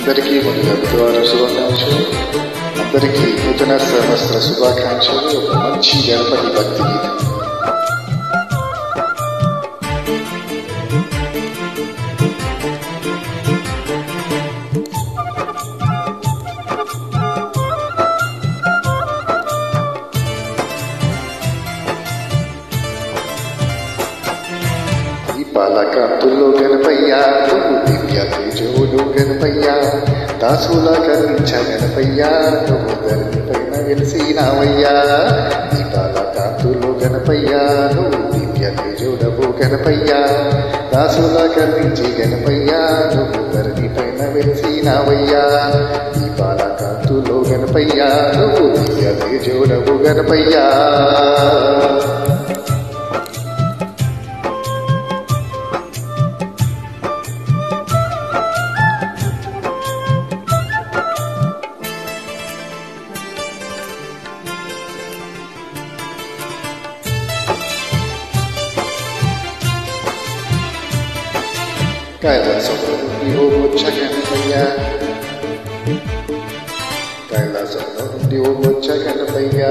అందరికీ ముందుగా బుధవార శుభాకాంక్షలు. అందరికీ నూతన సంవత్సర శుభాకాంక్షలు. ఒక మంచి గణపతి భక్తి గీతం. పాలకాంతుల్లో గణపయ్యా, నువ్వు దివ్య తేజోడు గణపయ్యా, దాసుల కరుణించ గణపయ్యా, నువ్వు ధరణి పైన వెలిసినావయ్యా. ఈ పాలకాంతుల్లో గణపయ్యా, నువ్వు దివ్య తేజోడవు గణపయ్యా, దాసుల కరుణించి గణపయ్యా, నువ్వు ధరణి పైన వెలిసినావయ్యా. ఈ పాలకాంతుల్లో గణపయ్యా, నువ్వు దివ్య తేజోడవు గణపయ్యా. కైలాసంలో నుండి ఓ బొచ్చ గణపయ్యా, కైలాసంలో నుండి ఓ బొచ్చ గణపయ్యా,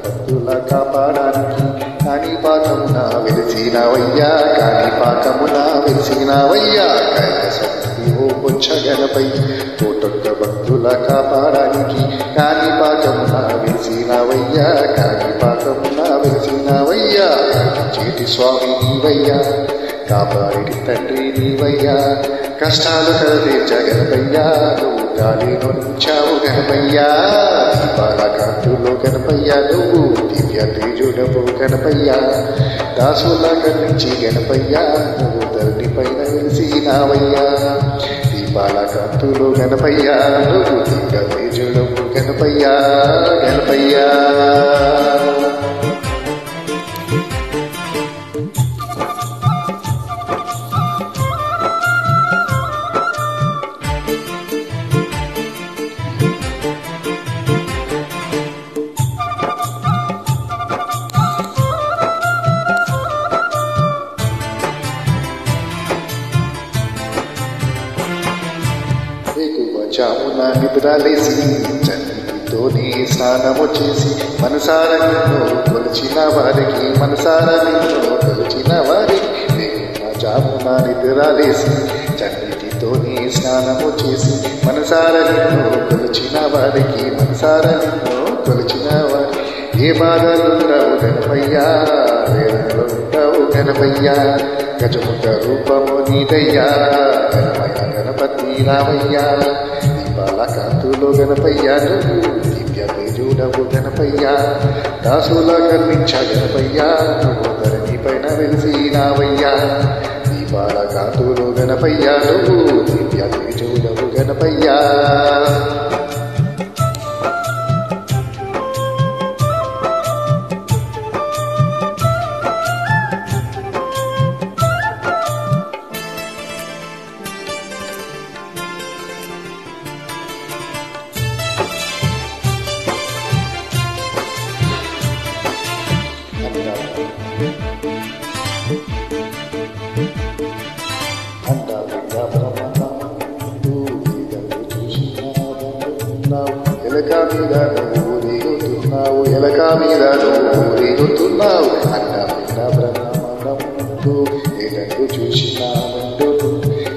భక్తుల కాపాడానికి కాణిపాకమున వెలిసినావయ్యా, కాణిపాకమున వెలిసినావయ్యా. కైలాసం నుండి ఓ బొచ్చ గణపయ్య, కోటొక్క భక్తుల కాపాడానికి కాణిపాకమున వెలిసినావయ్యా, కాణిపాకమున వెలిసినావయ్యా. చేతి స్వామి నీవయ్యా, కాపాడి తండ్రి నీవయ్యా, కష్టాలు కలదీర్చ గణపయ్యా, నువ్వు గాలి నుంచావు గణపయ్యా. పాలకాంతుల్లో గణపయ్యా, నువ్వు దివ్య తేజుడవు గణపయ్యా, దాసుల కరుణించి గణపయ్యా, నువ్వు ధరణి పైన వెలిసినావయ్యా. పాలకాంతుల్లో గణపయ్యా, నువ్వు దివ్య తేజుడవు గణపయ్యా, గణపయ్యా. జామున నిద్రలేసి చంద్రుడితోనే స్నానము చేసి మనసారా నిన్ను కొలిచిన వారికి, మనసారా నిన్ను కొలిచిన వారికి, జామున నిద్రలేసి చంద్రుడితోనే స్నానము చేసి మనసారా నిన్ను కొలిచిన వారికి, మనసారా నిన్ను కొలిచిన వారికి. ఏ బాధలుండవు గణపయ్యా, వేదనలు ఉండవు గణపయ్యా, గజముఖ రూపము నీదయ్యా, ఘనమైన గణపతి రామయ్యా. పాలకాంతులో గణపయ్యా, నువ్వు దివ్య తేజుడవు గణపయ్యా, దాసుల కరుణించ గణపయ్యా, నువ్వు ధరణి పైన వెలిసినావయ్యా. ఈ పాలకాంతులో గణపయ్యా, నువ్వు దివ్య తేజుడవు గణపయ్యా. ఎలక మీద నువ్వు రేగుతున్నావు, ఎలక మీద నువ్వు రేగుతున్నావు, అన్న మీద బ్రహ్మాండంతో ఎలకు చూసినానందు.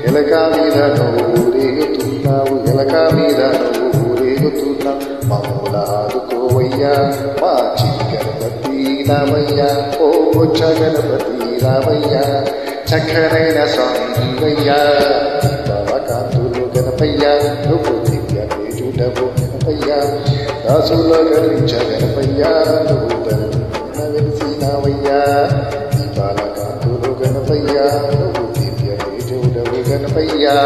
ఎలక మీద నువ్వు రేగుతున్నావు, ఎలక మీద నువ్వు రేగుతున్నావు, మమ్మల్ని ఆదుకోవయ్యా, మా చిన్ని గణపతి రామయ్యా, ఓ బొచ్చ గణపతి రామయ్యా, చక్కనైన స్వామి నీవయ్యా. పాలకాంతులు గణపయ్యా, నువ్వు దివ్య తేజుడవు గణపయ్యా, దాసుల కరుణించ గణపయ్యా, నువ్వు ధరణి పైన వెలిసినావయ్యా. ఈ పాలకాంతులు గణపయ్యా, నువ్వు దివ్య తేజుడవు గణపయ్యా.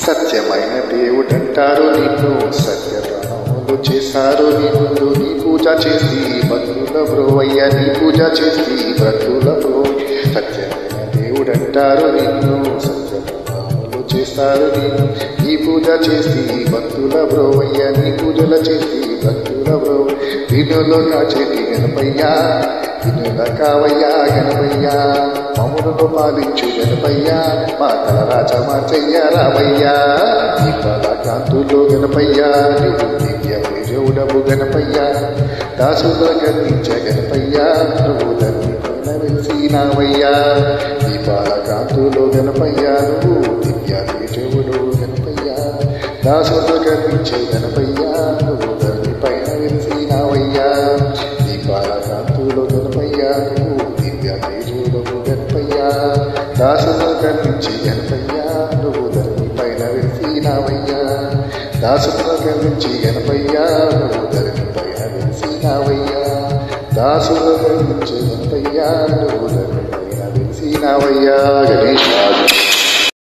సత్యమైన దేవుడంటారు నిన్ను, సత్యప్రణములు చేశారు నిన్ను, నీకు చేసి భక్తుల బ్రోవయ్య నీ పూజ చేసి భక్తుల బ్రో సత్యమైన దేవుడంటారు నిన్ను సత్యములు చేస్తారు నిన్ను నీ పూజ చేసి భక్తుల బ్రోవయ్య నీ పూజల చేసి భక్తుల బ్రో వినులో కాచేటి గణపయ్యా వినుల కావయ్యా గణపయ్యా మమ్ములను పాలించు గణపయ్యా మా తల రాజా మార్చయ్యా రామయ్యా నీ కాంతుల్లో గణపయ్యా నువ్వు దివ్య తేజవుడవు గణపయ్యా దాసుల కర్ణించ గణపయ్యా నువ్వు ధర్మి పైన వెలిసినావయ్యా నీ కాంతుల్లో గణపయ్యా నువ్వు దివ్య తేజవుడు గణపయ్యా దాసుల కర్ణించే గణపయ్యా నువ్వు ధర్మి పైన వెలిసినావయ్యా నీ కాంతుల్లో గణపయ్యా నువ్వు దివ్య తేజవుడవు గణపయ్యా దాసుల కర్ణించే గణపయ్యా నువ్వు ధర్మి పైన వెలిసినావయ్యా దాసుల కర్ణించి గణపయ్యా నువ్వు ధర్మి పైన వెలిసినావయ్యా దాసుల కర్ణించి గణపయ్యా నువ్వు ధర్మి పైన వెలిసినావయ్యా గణేశ